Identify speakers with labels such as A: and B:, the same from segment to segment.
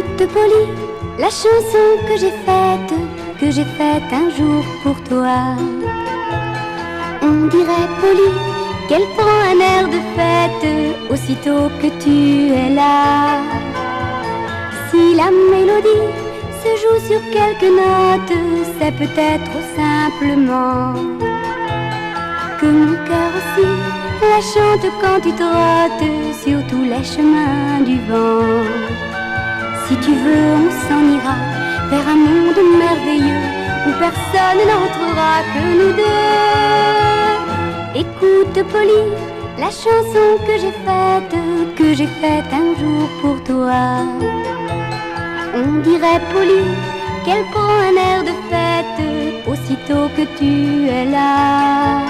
A: Écoute Polly, la chanson que j'ai faite un jour pour toi. On dirait Polly qu'elle prend un air de fête aussitôt que tu es là. Si la mélodie se joue sur quelques notes, c'est peut-être simplement que mon cœur aussi la chante quand tu trottes sur tous les chemins du vent. Si tu veux, on s'en ira vers un monde merveilleux où personne n'entrera que nous deux. Écoute Polly, la chanson que j'ai faite un jour pour toi. On dirait Polly qu'elle prend un air de fête aussitôt que tu es là.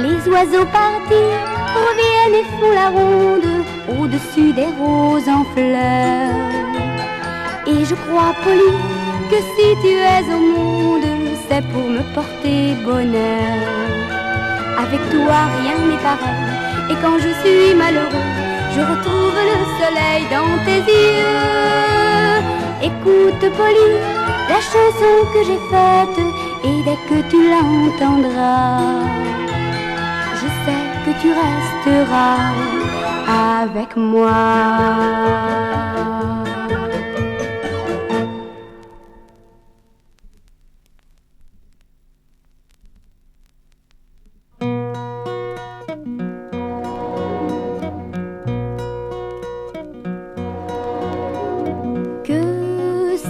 A: Les oiseaux partis reviennent et font la ronde au-dessus des roses en fleurs. Et je crois Polly que si tu es au monde, c'est pour me porter bonheur. Avec toi rien n'est pareil, et quand je suis malheureux, je retrouve le soleil dans tes yeux. Écoute Polly, la chanson que j'ai faite, et dès que tu l'entendras, je sais que tu resteras avec moi.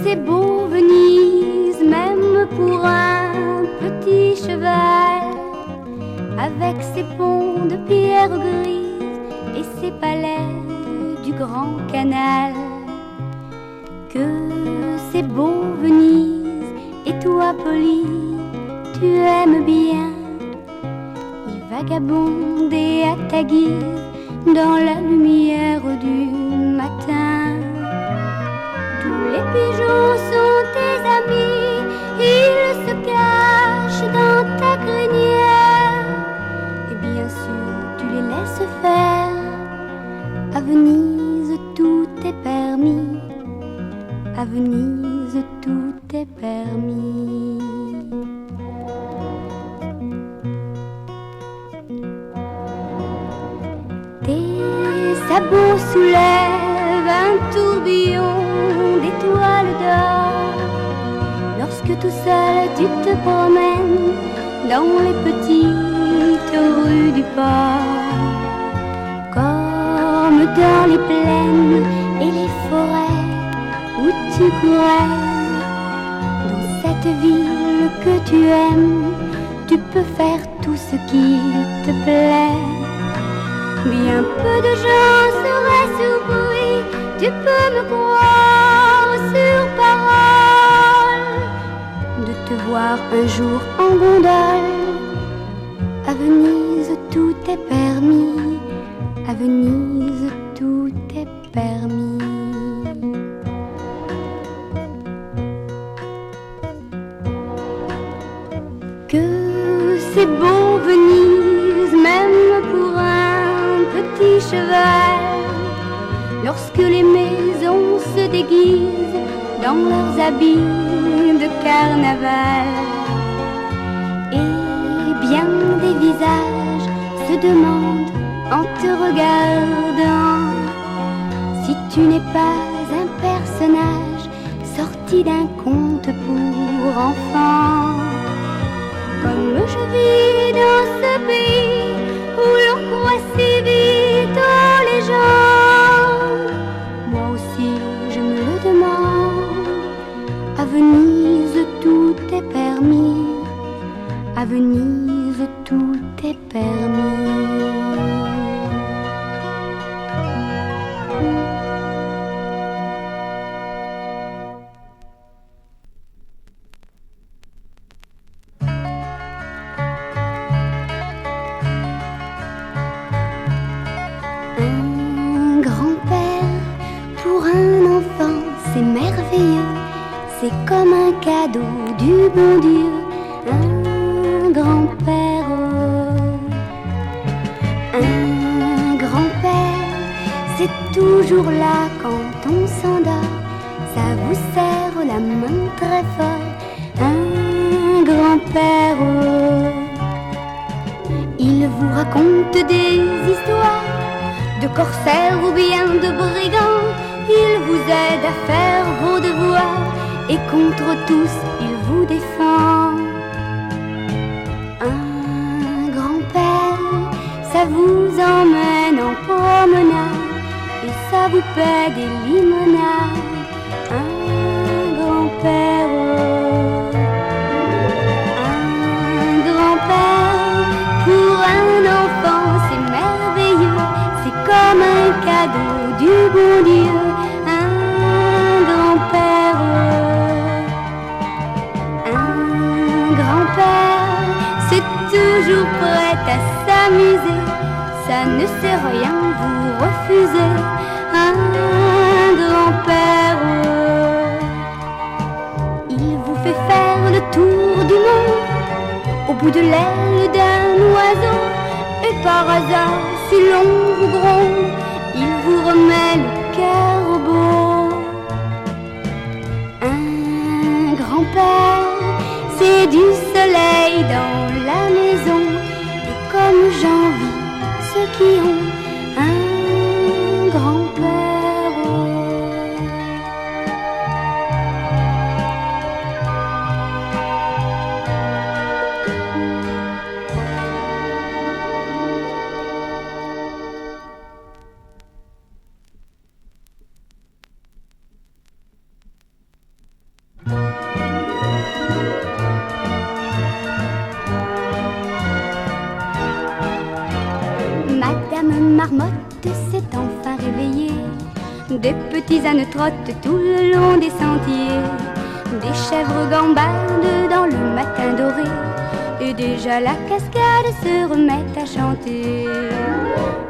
A: C'est beau Venise, même pour un petit cheval, avec ses ponts de pierre grise et ses palais du grand canal. Que c'est beau Venise, et toi Polly, tu aimes bien y vagabonder à ta guise dans la lumière du matin. Les pigeons sont tes amis, ils se cachent dans ta crinière. Et bien sûr, tu les laisses faire. À Venise, tout est permis. À Venise, tout est permis. Tes sabots soulèvent un tourbillon d'étoiles d'or lorsque tout seul tu te promènes dans les petites rues du port. Comme dans les plaines et les forêts où tu courais, dans cette ville que tu aimes, tu peux faire tout ce qui te plaît. Bien peu de gens seraient surpris, tu peux me croire sur parole, de te voir un jour en gondole. À Venise tout est permis, à Venise tout est permis. Que c'est beau Venise, même pour un petit cheval, lorsque les maisons se déguisent dans leurs habits de carnaval. Et bien des visages se demandent en te regardant si tu n'es pas un personnage sorti d'un conte pour enfants. Comme je vis dans ce pays où l'on croit si vite aux légendes, moi aussi je me le demande. À Venise tout est permis, à Venise tout est permis. Un grand-père pour un enfant, c'est merveilleux, c'est comme un cadeau du bon Dieu. Un grand-père, un grand-père, c'est toujours là quand on s'endort, ça vous serre la main très fort. Un grand-père, il vous raconte des histoires de corsaires ou bien de brigands. Il vous aide à faire vos devoirs et contre tous il vous défend. Un grand-père, ça vous emmène en promenade et ça vous paie des limonades. Un grand-père, pour un enfant c'est merveilleux, c'est comme un cadeau du bon Dieu. Un grand-père, c'est toujours prêt à s'amuser, ça ne sait rien vous refuser. Un grand-père, il vous fait faire le tour du monde au bout de l'aile d'un oiseau, et par hasard, si l'on vous gronde, il vous remet le cœur beau. Un grand-père, c'est du soleil dans la maison, et comme j'envie ceux qui ont un grand-père. Madame Marmotte s'est enfin réveillée. Des petits ânes trottent tout le long des sentiers. Des chèvres gambadent dans le matin doré. Et déjà la cascade se remet à chanter.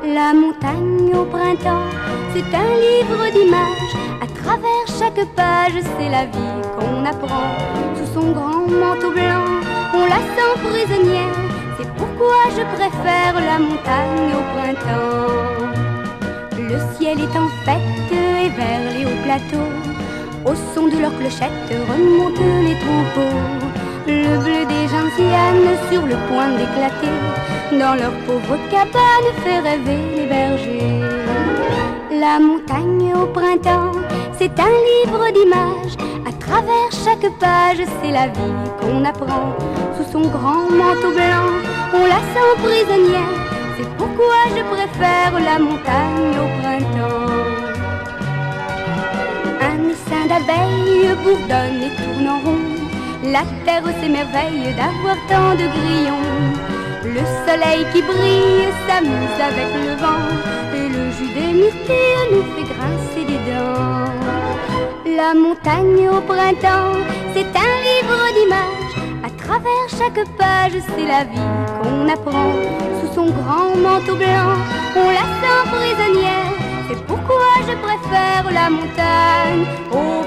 A: La montagne au printemps, c'est un livre d'images. À travers chaque page, c'est la vie qu'on apprend. Sous son grand manteau blanc, on la sent prisonnière. C'est pourquoi je préfère la montagne au printemps. Le ciel est en fête et vers les hauts plateaux, au son de leurs clochettes remontent les troupeaux. Le bleu des gentianes sur le point d'éclater, dans leur pauvre cabane fait rêver les bergers. La montagne au printemps, c'est un livre d'images. À travers chaque page, c'est la vie qu'on apprend. Sous son grand manteau blanc, on la sent prisonnière. C'est pourquoi je préfère la montagne au printemps. Un essaim d'abeilles bourdonne et tourne en rond. La terre s'émerveille d'avoir tant de grillons. Le soleil qui brille s'amuse avec le vent, et le jus des myrtilles nous fait grincer des dents. La montagne au printemps, c'est un livre d'images. À travers chaque page, c'est la vie qu'on apprend. Sous son grand manteau blanc, on la sent prisonnière. C'est pourquoi je préfère la montagne au